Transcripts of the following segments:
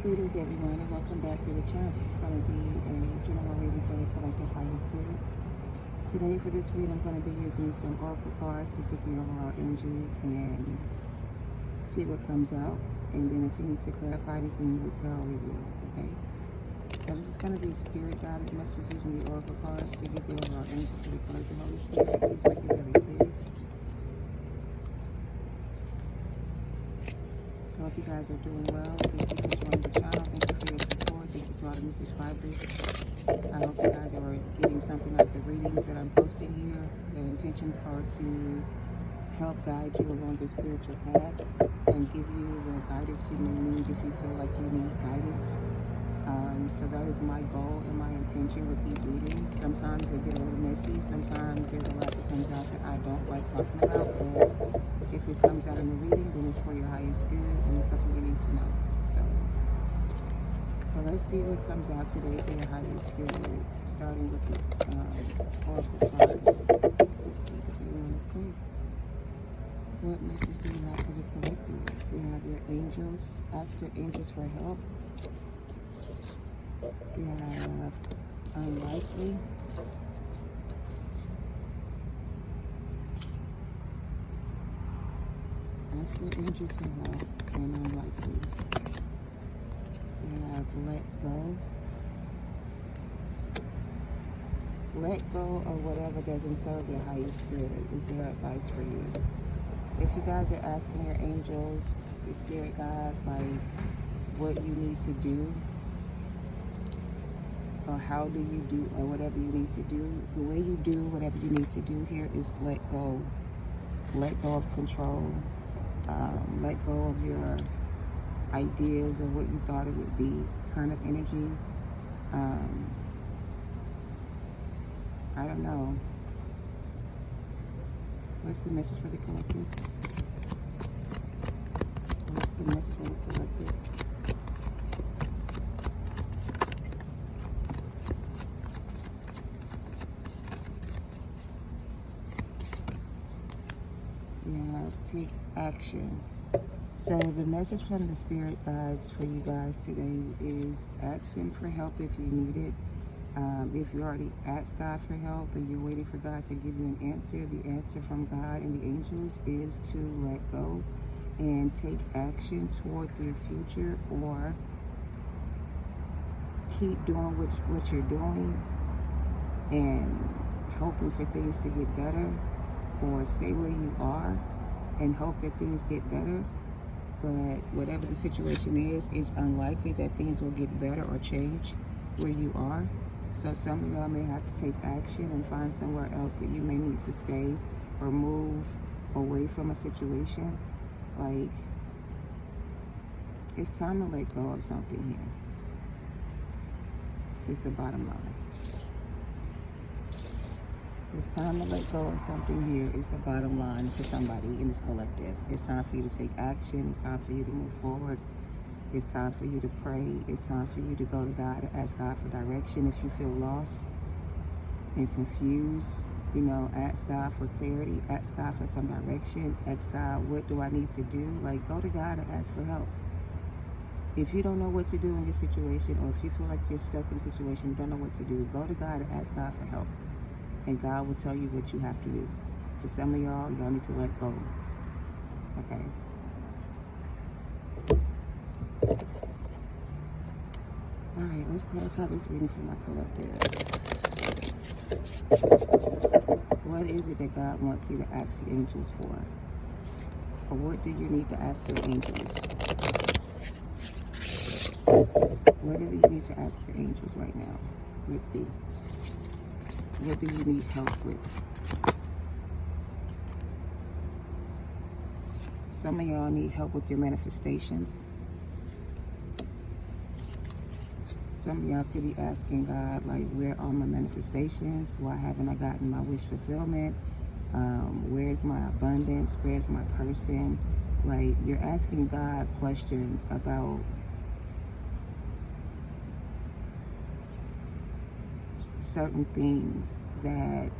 Greetings everyone and welcome back to the channel. This is going to be a general reading for the collective highest good. Today for this reading I'm going to be using some oracle cards to get the overall energy and see what comes out. And then if you need to clarify anything with tarot review, okay? So this is going to be spirit guided messages using the oracle cards to get the overall energy for the collective Holy Spirit. Please make it very clear. I hope you guys are doing well. Thank you for joining the channel. Thank you for your support. Thank you to all the new subscribers. I hope you guys are getting something out of the readings that I'm posting here. The intentions are to help guide you along the spiritual paths and give you the guidance you may need if you feel like you need guidance. So that is my goal and my intention with these readings. Sometimes they get a little messy. Sometimes there's a lot that comes out that I don't like talking about, but if it comes out in the reading, then it's for your highest good and it's something you need to know. So, well, let's see what comes out today for your highest good, starting with the oracle cards to see what you want to say. What message do you have for the collective? We have your angels. Ask your angels for help. We have unlikely. Ask your angels for help and unlikely. We have let go. Let go of whatever doesn't serve your highest good is their advice for you. If you guys are asking your angels, your spirit guides, like what you need to do, or how do you do, or whatever you need to do, the way you do whatever you need to do here is let go. Let go of control. Let go of your ideas of what you thought it would be kind of energy. I don't know. What's the message for the collective? What's the message for the collective? We have take action. So the message from the spirit guides for you guys today is ask him for help if you need it. If you already asked God for help and you're waiting for God to give you an answer, the answer from God and the angels is to let go and take action towards your future, or keep doing what you're doing and hoping for things to get better, or stay where you are and hope that things get better. But whatever the situation is, it's unlikely that things will get better or change where you are. So some of y'all may have to take action and find somewhere else that you may need to stay or move away from a situation. Like, it's time to let go of something here. It's the bottom line. It's time to let go of something here. It's the bottom line for somebody in this collective. It's time for you to take action. It's time for you to move forward. It's time for you to pray. It's time for you to go to God and ask God for direction. If you feel lost and confused, you know, ask God for clarity. Ask God for some direction. Ask God, what do I need to do? Like, go to God and ask for help. If you don't know what to do in your situation, or if you feel like you're stuck in a situation, you don't know what to do, go to God and ask God for help. And God will tell you what you have to do. For some of y'all need to let go. Okay? Alright, let's clarify this reading for my collective. What is it that God wants you to ask the angels for? Or what do you need to ask your angels? What is it you need to ask your angels right now? Let's see. What do you need help with? Some of y'all need help with your manifestations. Some of y'all could be asking God, like, where are my manifestations? Why haven't I gotten my wish fulfillment? Where's my abundance? Where's my person? Like, you're asking God questions about certain things that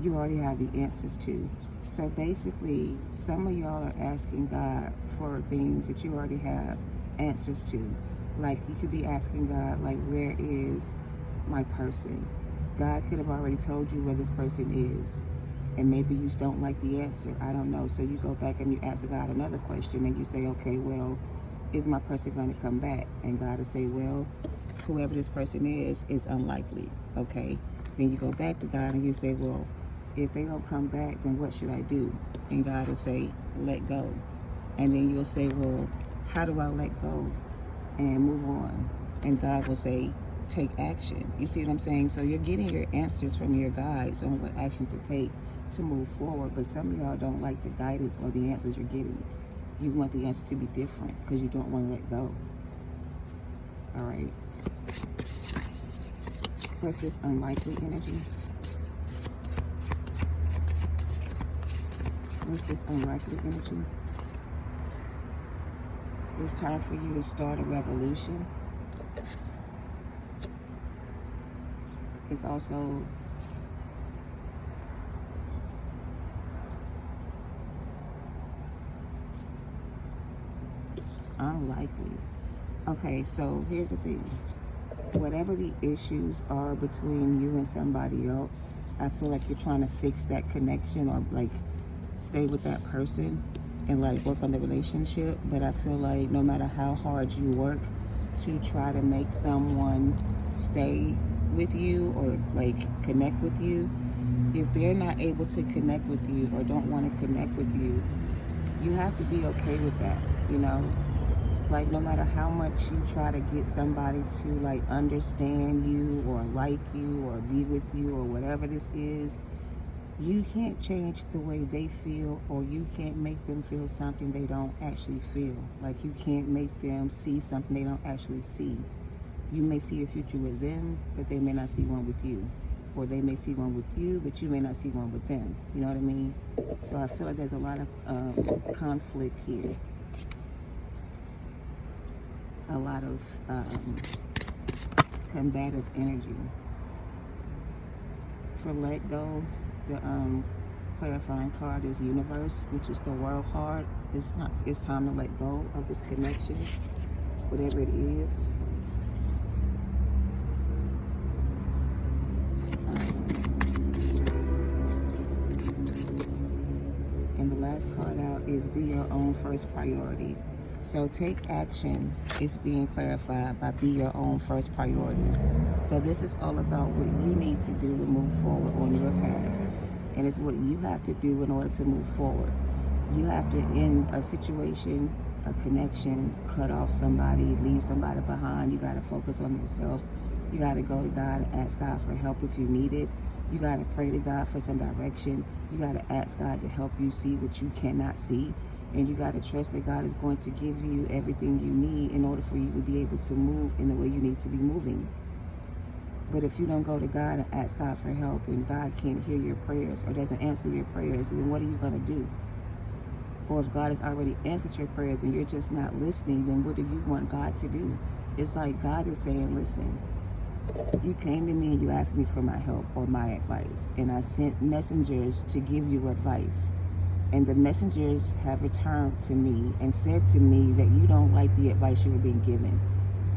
you already have the answers to. So basically, some of y'all are asking God for things that you already have answers to. Like, you could be asking God, like, where is my person? God could have already told you where this person is, and maybe you just don't like the answer. I don't know. So you go back and you ask God another question, and you say, okay, well, is my person going to come back? And God will say, well, whoever this person is unlikely. Okay. Then you go back to God and you say, well, if they don't come back, then what should I do? And God will say, let go. And then you'll say, well, how do I let go and move on? And God will say, take action. You see what I'm saying? So you're getting your answers from your guides on what action to take to move forward. But some of y'all don't like the guidance or the answers you're getting. You want the answer to be different because you don't want to let go. All right. What's this unlikely energy? What's this unlikely energy? It's time for you to start a revolution. It's also unlikely. Okay, so here's the thing. Whatever the issues are between you and somebody else, I feel like you're trying to fix that connection or like stay with that person and like work on the relationship. But I feel like no matter how hard you work to try to make someone stay with you or like connect with you, if they're not able to connect with you or don't want to connect with you, you have to be okay with that, you know? Like, no matter how much you try to get somebody to like understand you or like you or be with you or whatever this is, you can't change the way they feel, or you can't make them feel something they don't actually feel. Like, you can't make them see something they don't actually see. You may see a future with them, but they may not see one with you. Or they may see one with you, but you may not see one with them. You know what I mean? So I feel like there's a lot of conflict here. A lot of combative energy. For let go, the clarifying card is universe, which is the world card. It's time to let go of this connection, whatever it is. And the last card out is be your own first priority. So take action is being clarified by be your own first priority. So this is all about what you need to do to move forward on your path. And it's what you have to do in order to move forward. You have to end a situation, a connection, cut off somebody, leave somebody behind. You got to focus on yourself. You got to go to God and ask God for help if you need it. You got to pray to God for some direction. You got to ask God to help you see what you cannot see. And you got to trust that God is going to give you everything you need in order for you to be able to move in the way you need to be moving. But if you don't go to God and ask God for help, and God can't hear your prayers or doesn't answer your prayers, then what are you going to do? Or if God has already answered your prayers and you're just not listening, then what do you want God to do? It's like God is saying, listen, you came to me and you asked me for my help or my advice, and I sent messengers to give you advice. And the messengers have returned to me and said to me that you don't like the advice you were being given.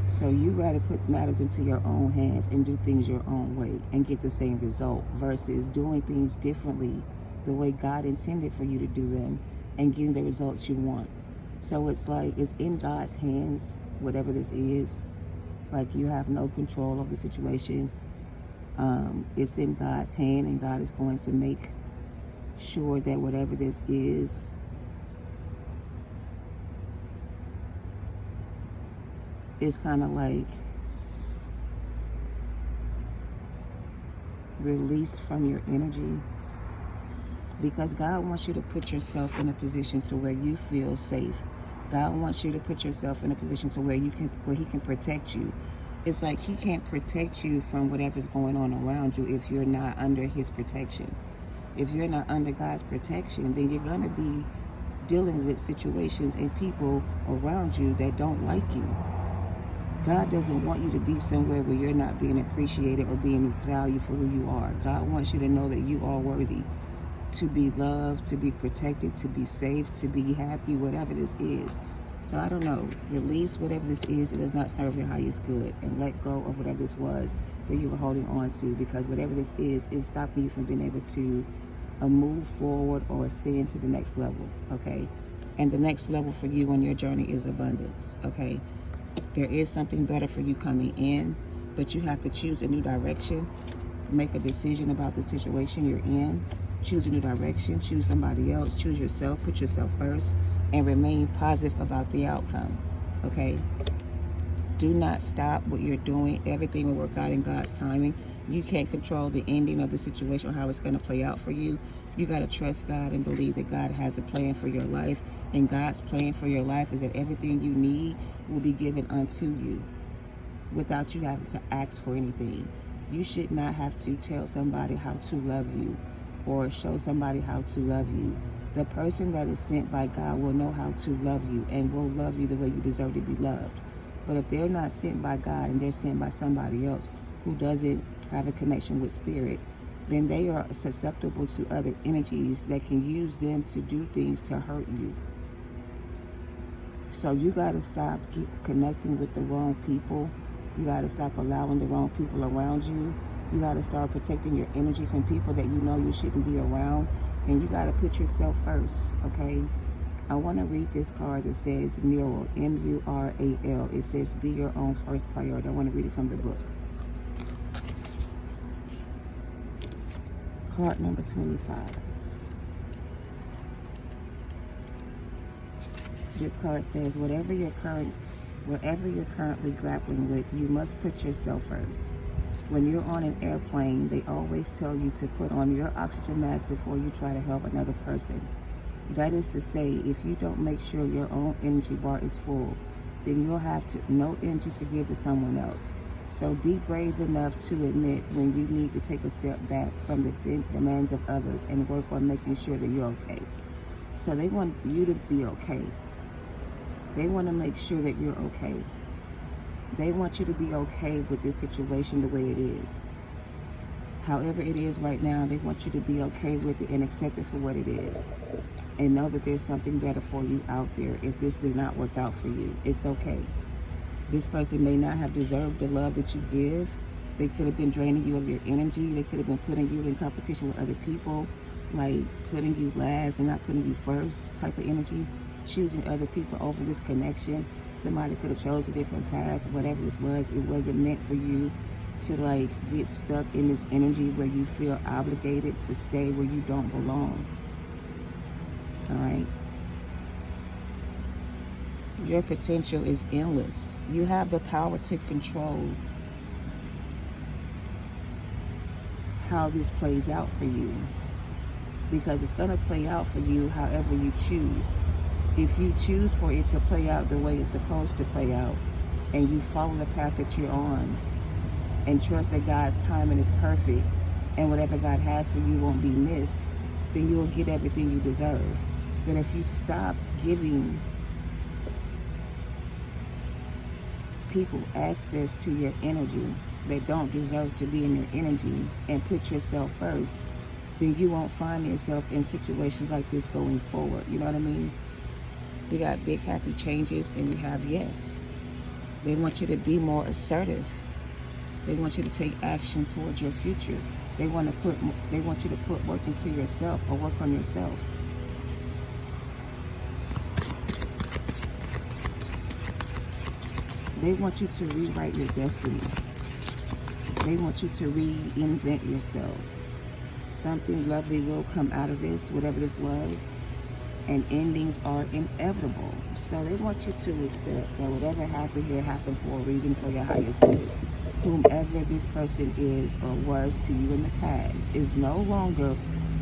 So you rather put matters into your own hands and do things your own way and get the same result versus doing things differently the way God intended for you to do them and getting the results you want. So it's like it's in God's hands, whatever this is. Like, you have no control of the situation. It's in God's hand, and God is going to make sure that whatever this is kind of like released from your energy, because God wants you to put yourself in a position to where you feel safe. God wants you to put yourself in a position to where He can protect you. It's like He can't protect you from whatever's going on around you if you're not under His protection. If you're not under God's protection, then you're going to be dealing with situations and people around you that don't like you. God doesn't want you to be somewhere where you're not being appreciated or being valued for who you are. God wants you to know that you are worthy to be loved, to be protected, to be safe, to be happy, whatever this is. So I don't know. Release whatever this is. It does not serve your highest good. And let go of whatever this was that you were holding on to. Because whatever this is stopping you from being able to move forward or ascend to the next level. Okay? And the next level for you on your journey is abundance. Okay? There is something better for you coming in. But you have to choose a new direction. Make a decision about the situation you're in. Choose a new direction. Choose somebody else. Choose yourself. Put yourself first. And remain positive about the outcome. Okay? Do not stop what you're doing. Everything will work out in God's timing. You can't control the ending of the situation or how it's going to play out for you. You got to trust God and believe that God has a plan for your life. And God's plan for your life is that everything you need will be given unto you without you having to ask for anything. You should not have to tell somebody how to love you or show somebody how to love you. The person that is sent by God will know how to love you and will love you the way you deserve to be loved. But if they're not sent by God and they're sent by somebody else who doesn't have a connection with spirit, then they are susceptible to other energies that can use them to do things to hurt you. So you got to stop connecting with the wrong people. You got to stop allowing the wrong people around you. You got to start protecting your energy from people that you know you shouldn't be around. And you got to put yourself first, okay? I want to read this card that says Mural, M-U-R-A-L. It says, be your own first priority. I want to read it from the book. Card number 25. This card says, whatever you're currently grappling with, you must put yourself first. When you're on an airplane, they always tell you to put on your oxygen mask before you try to help another person. That is to say, if you don't make sure your own energy bar is full, then you'll have no energy to give to someone else. So be brave enough to admit when you need to take a step back from the demands of others and work on making sure that you're okay. So they want you to be okay. They want to make sure that you're okay. They want you to be okay with this situation the way it is. However it is right now, they want you to be okay with it and accept it for what it is. And know that there's something better for you out there. If this does not work out for you, it's okay. This person may not have deserved the love that you give. They could have been draining you of your energy. They could have been putting you in competition with other people, like putting you last and not putting you first type of energy. Choosing other people over this connection. Somebody could have chose a different path. Whatever this was, it wasn't meant for you to like get stuck in this energy where you feel obligated to stay where you don't belong. All right? Your potential is endless. You have the power to control how this plays out for you, because it's going to play out for you however you choose. If you choose for it to play out the way it's supposed to play out, and you follow the path that you're on, and trust that God's timing is perfect, and whatever God has for you won't be missed, then you'll get everything you deserve. But if you stop giving people access to your energy that don't deserve to be in your energy and put yourself first, then you won't find yourself in situations like this going forward. You know what I mean? We got big happy changes and we have yes. They want you to be more assertive. They want you to take action towards your future. They want you to put work into yourself or work on yourself. They want you to rewrite your destiny. They want you to reinvent yourself. Something lovely will come out of this, whatever this was. And endings are inevitable. So they want you to accept that whatever happened here happened for a reason, for your highest good. Whomever this person is or was to you in the past is no longer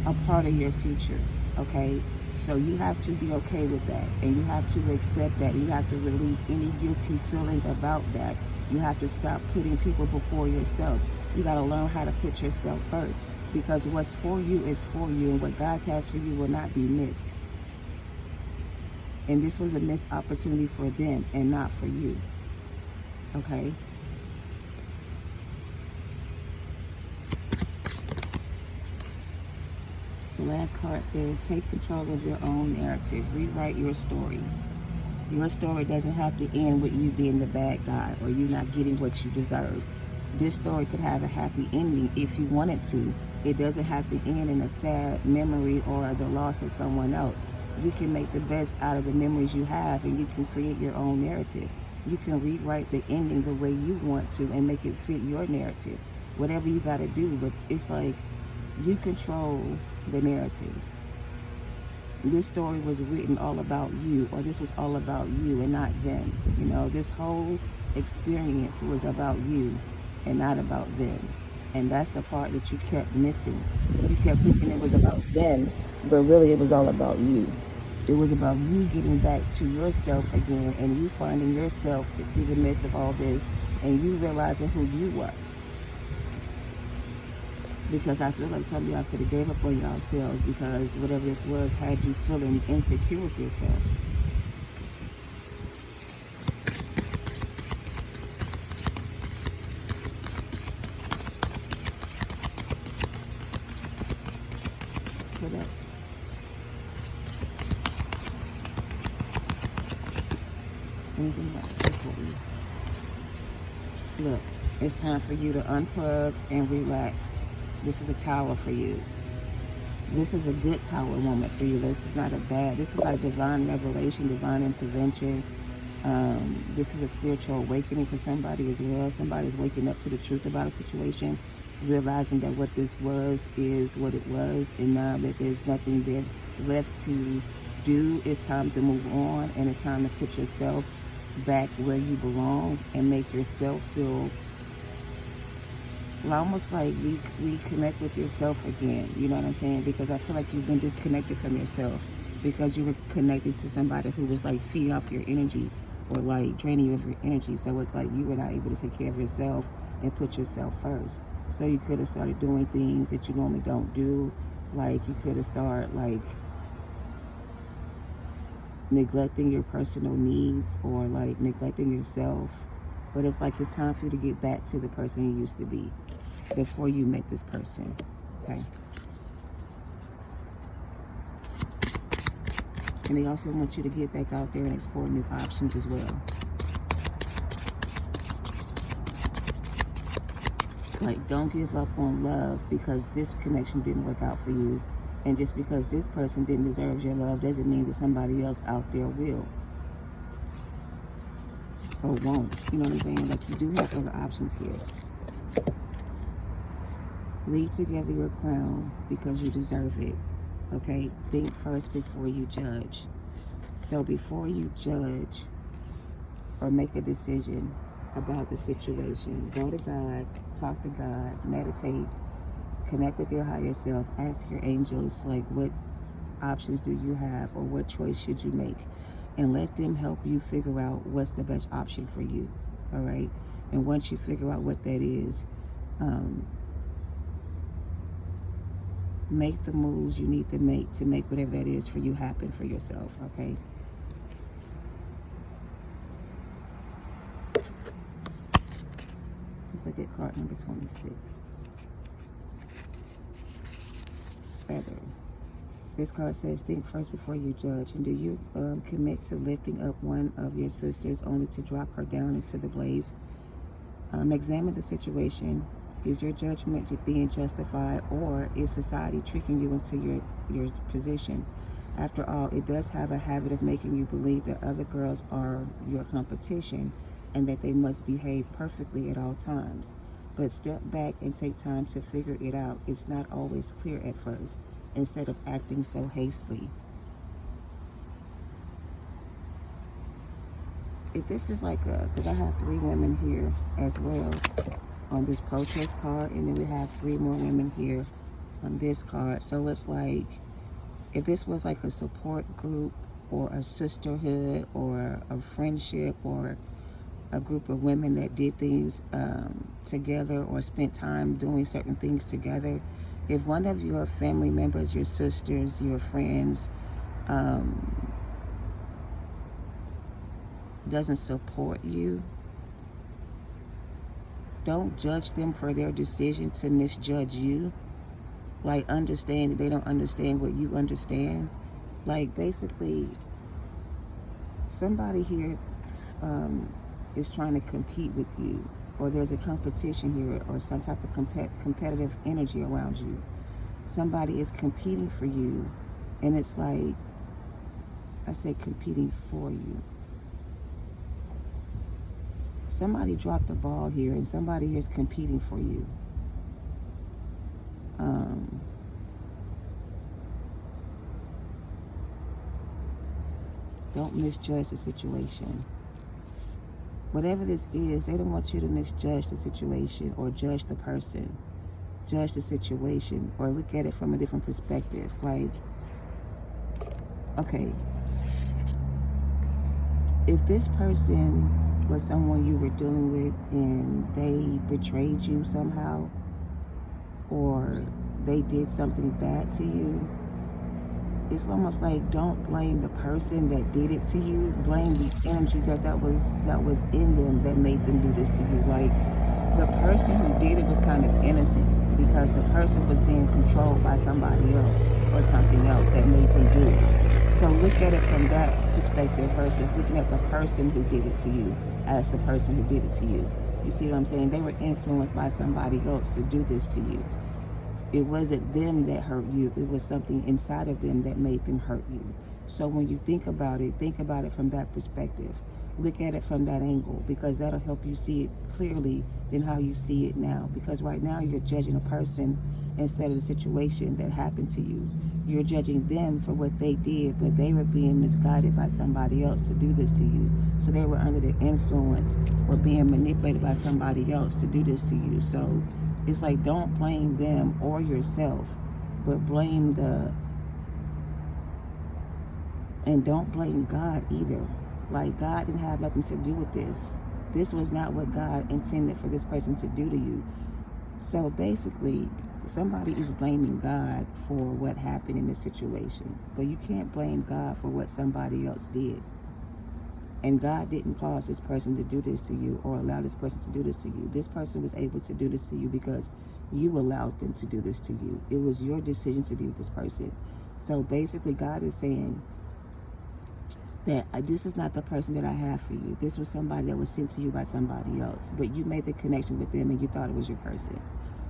a part of your future, okay? So you have to be okay with that, and you have to accept that. You have to release any guilty feelings about that. You have to stop putting people before yourself. You got to learn how to put yourself first, because what's for you is for you, and what God has for you will not be missed. And this was a missed opportunity for them and not for you. Okay? The last card says, take control of your own narrative. Rewrite your story. Your story doesn't have to end with you being the bad guy or you not getting what you deserve. This story could have a happy ending if you wanted to. It doesn't have to end in a sad memory or the loss of someone else. You can make the best out of the memories you have, and you can create your own narrative. You can rewrite the ending the way you want to and make it fit your narrative. Whatever you got to do, but it's like you control the narrative. This story was written all about you, or this was all about you and not them. You know, this whole experience was about you and not about them. And that's the part that you kept missing. You kept thinking it was about them, but really it was all about you. It was about you getting back to yourself again, and you finding yourself in the midst of all this, and you realizing who you were. Because I feel like some of y'all could have gave up on yourselves because whatever this was had you feeling insecure with yourself. What else? Anything else? Look, it's time for you to unplug and relax. This is a tower for you. This is a good tower moment for you. This is not a bad. This is like divine revelation, divine intervention. This is a spiritual awakening for somebody as well. Somebody's waking up to the truth about a situation, realizing that what this was is what it was, and now that there's nothing there left to do, it's time to move on, and it's time to put yourself back where you belong and make yourself feel almost like reconnect with yourself again. You know what I'm saying? Because I feel like you've been disconnected from yourself because you were connected to somebody who was like feeding off your energy or like draining you of your energy. So it's like you were not able to take care of yourself and put yourself first. So you could have started doing things that you normally don't do. Like you could have started like neglecting your personal needs or like neglecting yourself. But it's like it's time for you to get back to the person you used to be before you met this person. Okay. And they also want you to get back out there and explore new options as well. Like, don't give up on love because this connection didn't work out for you. And just because this person didn't deserve your love doesn't mean that somebody else out there will. Or won't. You know what I'm saying? Like, you do have other options here. Weave together your crown because you deserve it. Okay? Think first before you judge. So before you judge or make a decision about the situation, go to God, talk to God, meditate, connect with your higher self, ask your angels, like, what options do you have or what choice should you make? And let them help you figure out what's the best option for you. All right? And once you figure out what that is, make the moves you need to make whatever that is for you happen for yourself. Okay? Let's look at card number 26. Feather. This card says, think first before you judge. And do you commit to lifting up one of your sisters only to drop her down into the blaze? Examine the situation. Is your judgment being justified, or is society tricking you into your position? After all, it does have a habit of making you believe that other girls are your competition and that they must behave perfectly at all times. But step back and take time to figure it out. It's not always clear at first, instead of acting so hastily. If this is like because I have 3 women here as well on this protest card, and then we have 3 more women here on this card. So it's like, if this was like a support group or a sisterhood or a friendship or a group of women that did things together or spent time doing certain things together, if one of your family members, your sisters, your friends, doesn't support you, don't judge them for their decision to misjudge you. Like, understand that they don't understand what you understand. Like, basically, somebody here is trying to compete with you, or there's a competition here, or some type of competitive energy around you. Somebody is competing for you, and it's like, I say competing for you. Somebody dropped the ball here, and somebody here is competing for you. Don't misjudge the situation. Whatever this is, they don't want you to misjudge the situation or judge the person. Judge the situation or look at it from a different perspective. Like, okay, if this person was someone you were dealing with and they betrayed you somehow, or they did something bad to you, it's almost like, don't blame the person that did it to you. Blame the energy that was in them that made them do this to you. Like, the person who did it was kind of innocent because the person was being controlled by somebody else or something else that made them do it. So look at it from that perspective versus looking at the person who did it to you as the person who did it to you. You see what I'm saying? They were influenced by somebody else to do this to you. It wasn't them that hurt you. It was something inside of them that made them hurt you. So when you think about it from that perspective. Look at it from that angle, because that'll help you see it clearly than how you see it now. Because right now you're judging a person instead of the situation that happened to you. You're judging them for what they did, but they were being misguided by somebody else to do this to you. So they were under the influence or being manipulated by somebody else to do this to you. So it's like, don't blame them or yourself, but blame and don't blame God either. Like, God didn't have nothing to do with this. This was not what God intended for this person to do to you. So basically, somebody is blaming God for what happened in this situation. But you can't blame God for what somebody else did. And God didn't cause this person to do this to you or allow this person to do this to you. This person was able to do this to you because you allowed them to do this to you. It was your decision to be with this person. So basically, God is saying that this is not the person that I have for you. This was somebody that was sent to you by somebody else, but you made the connection with them and you thought it was your person.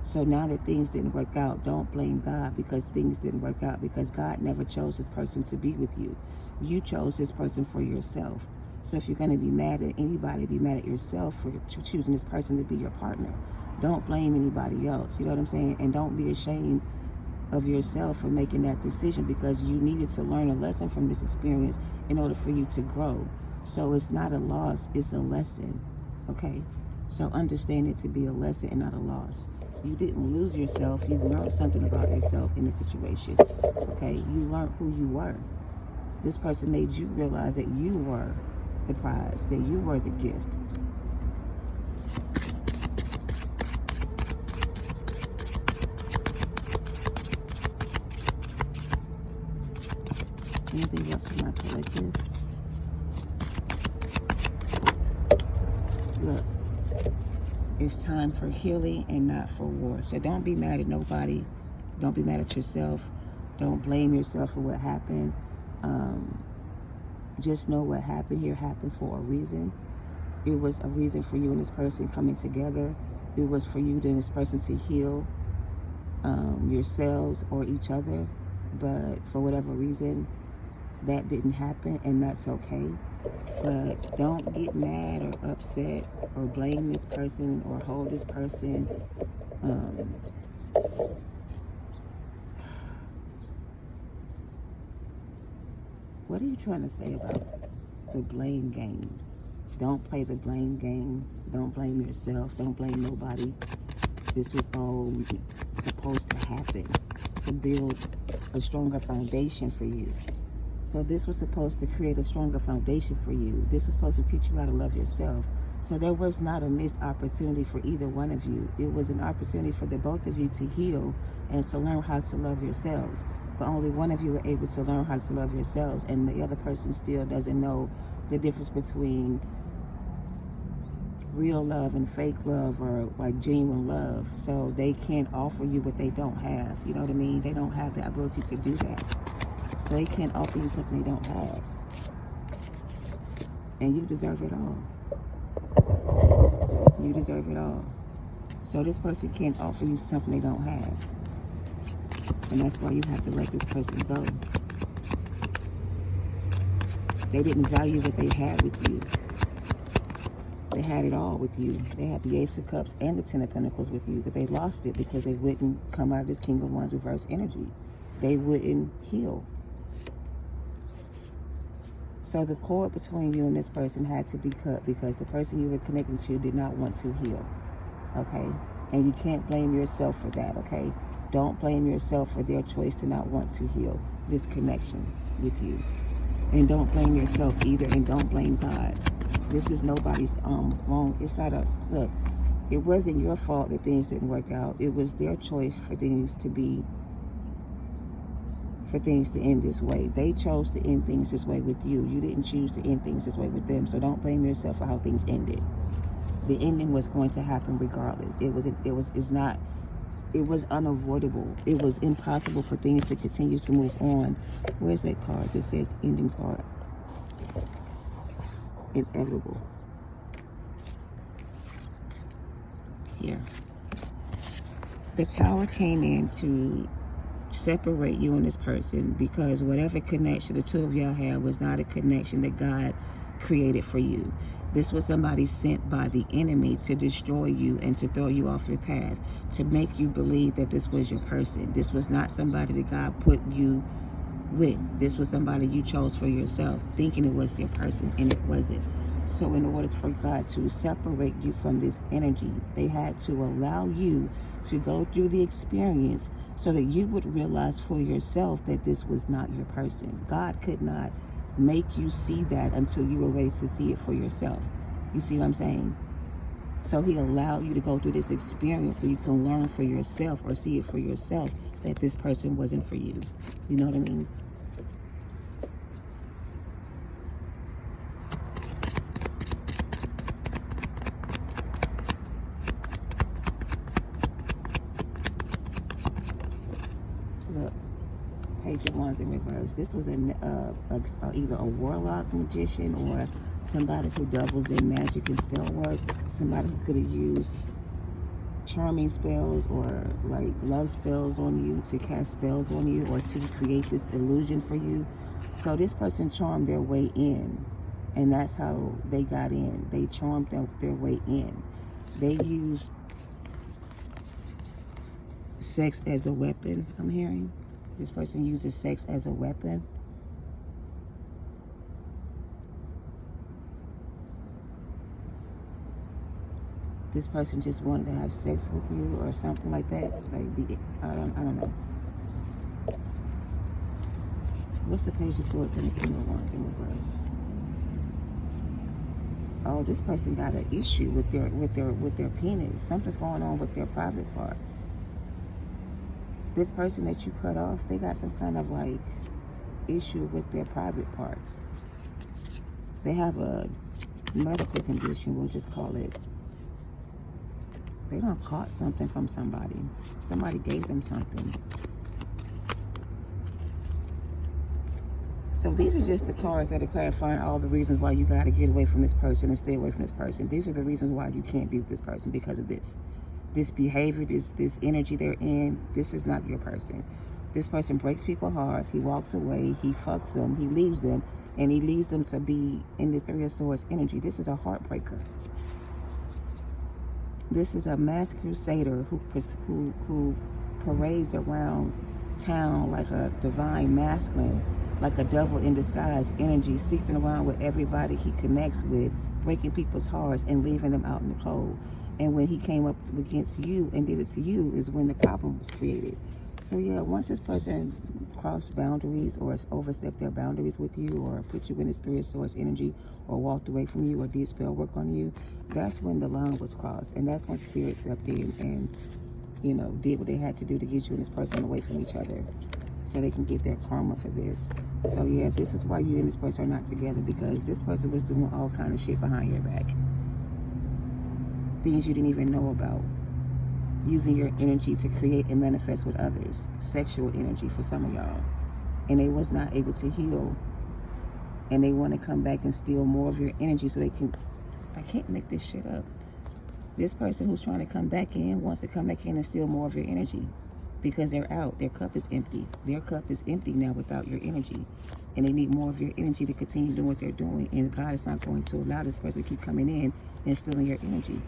So now that things didn't work out, don't blame God because things didn't work out, because God never chose this person to be with you. You chose this person for yourself. So if you're going to be mad at anybody, be mad at yourself for choosing this person to be your partner. Don't blame anybody else. You know what I'm saying? And don't be ashamed of yourself for making that decision, because you needed to learn a lesson from this experience in order for you to grow. So it's not a loss, it's a lesson. Okay? So understand it to be a lesson and not a loss. You didn't lose yourself. You learned something about yourself in the situation. Okay? You learned who you were. This person made you realize that you were the prize, that you were the gift. Anything else for my collective? Look, it's time for healing and not for war. So don't be mad at nobody. Don't be mad at yourself. Don't blame yourself for what happened. Just know what happened here happened for a reason. It was a reason for you and this person coming together. It was for you and this person to heal yourselves or each other. But for whatever reason, that didn't happen, and that's okay. But don't get mad or upset or blame this person or hold this person. What are you trying to say about the blame game? Don't play the blame game. Don't blame yourself. Don't blame nobody. This was all supposed to happen to build a stronger foundation for you. So this was supposed to create a stronger foundation for you. This was supposed to teach you how to love yourself. So there was not a missed opportunity for either one of you. It was an opportunity for the both of you to heal and to learn how to love yourselves. But only one of you were able to learn how to love yourselves, and the other person still doesn't know the difference between real love and fake love, or like genuine love. So they can't offer you what they don't have. You know what I mean? They don't have the ability to do that. So they can't offer you something they don't have. And you deserve it all. You deserve it all. So this person can't offer you something they don't have. And that's why you have to let this person go. They didn't value what they had with you. They had it all with you. They had the Ace of Cups and the Ten of Pentacles with you, but they lost it because they wouldn't come out of this King of Wands reverse energy. They wouldn't heal. So the cord between you and this person had to be cut because the person you were connecting to did not want to heal. Okay? And you can't blame yourself for that, okay? Don't blame yourself for their choice to not want to heal this connection with you. And don't blame yourself either, and don't blame God. This is nobody's wrong. It's not a, look, it wasn't your fault that things didn't work out. It was their choice for things to be, for things to end this way. They chose to end things this way with you. You didn't choose to end things this way with them. So don't blame yourself for how things ended. The ending was going to happen regardless. It was unavoidable. It was impossible for things to continue to move on. Where's that card that says endings are inevitable? Here. The Tower came in to separate you and this person because whatever connection the two of y'all had was not a connection that God created for you. This was somebody sent by the enemy to destroy you and to throw you off your path, to make you believe that this was your person. This was not somebody that God put you with. This was somebody you chose for yourself, thinking it was your person, and it wasn't. So in order for God to separate you from this energy, they had to allow you to go through the experience so that you would realize for yourself that this was not your person. God could not make you see that until you were ready to see it for yourself. You see what I'm saying? So he allowed you to go through this experience so you can learn for yourself or see it for yourself that this person wasn't for you. You know what I mean? Look, Page of Wands in reverse. This was either a warlock magician or somebody who doubles in magic and spell work. Somebody who could have used charming spells or like love spells on you to cast spells on you or to create this illusion for you. So this person charmed their way in, and that's how they got in. They charmed their way in. They used sex as a weapon, I'm hearing. This person uses sex as a weapon. This person just wanted to have sex with you or something like that. Like, I don't know. What's the Page of Swords and the King of Wands in reverse? Oh, this person got an issue with their penis. Something's going on with their private parts. This person that you cut off, they got some kind of like issue with their private parts. They have a medical condition, we'll just call it. They done caught something from somebody. Somebody gave them something. So these are just the cards that are clarifying all the reasons why you got to get away from this person and stay away from this person. These are the reasons why you can't be with this person because of this. This behavior, this energy they're in, this is not your person. This person breaks people's hearts. He walks away. He fucks them. He leaves them. And he leaves them to be in this Three of Swords energy. This is a heartbreaker. This is a mass crusader who parades around town like a divine masculine, like a devil in disguise energy, sleeping around with everybody he connects with, breaking people's hearts and leaving them out in the cold. And when he came up against you and did it to you is when the problem was created. So yeah, once this person crossed boundaries or overstepped their boundaries with you or put you in this Three of Swords energy or walked away from you or did spell work on you, that's when the line was crossed. And that's when Spirit stepped in and, you know, did what they had to do to get you and this person away from each other so they can get their karma for this. So yeah, this is why you and this person are not together, because this person was doing all kind of shit behind your back. Things you didn't even know about. Using your energy to create and manifest with others. Sexual energy for some of y'all. And they was not able to heal and they want to come back and steal more of your energy so they can, I can't make this shit up. This person who's trying to come back in wants to come back in and steal more of your energy because they're out. Their cup is empty. Their cup is empty now without your energy. And they need more of your energy to continue doing what they're doing. And God is not going to allow this person to keep coming in and stealing your energy.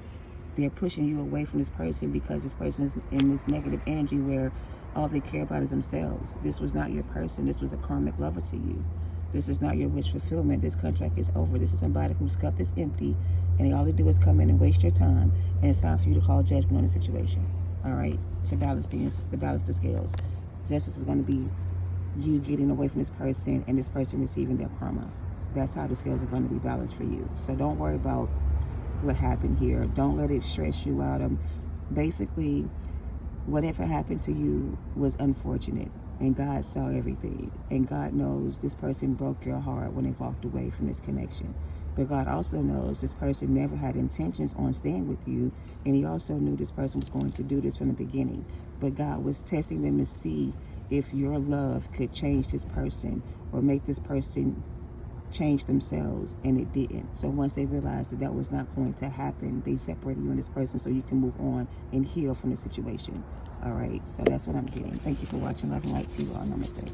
They're pushing you away from this person because this person is in this negative energy where all they care about is themselves. This was not your person. This was a karmic lover to you. This is not your wish fulfillment. This contract is over. This is somebody whose cup is empty, and all they do is come in and waste your time, and it's time for you to call judgment on the situation. All right, to balance the scales. Justice is going to be you getting away from this person and this person receiving their karma. That's how the scales are going to be balanced for you. So don't worry about what happened here. Don't let it stress you out. Basically, whatever happened to you was unfortunate, and God saw everything, and God knows this person broke your heart when they walked away from this connection. But God also knows this person never had intentions on staying with you, and he also knew this person was going to do this from the beginning. But God was testing them to see if your love could change this person or make this person change themselves, and it didn't. So once they realized that that was not going to happen, they separated you and this person so you can move on and heal from the situation. All right, so that's what I'm getting. Thank you for watching. Love and light to you all. Namaste.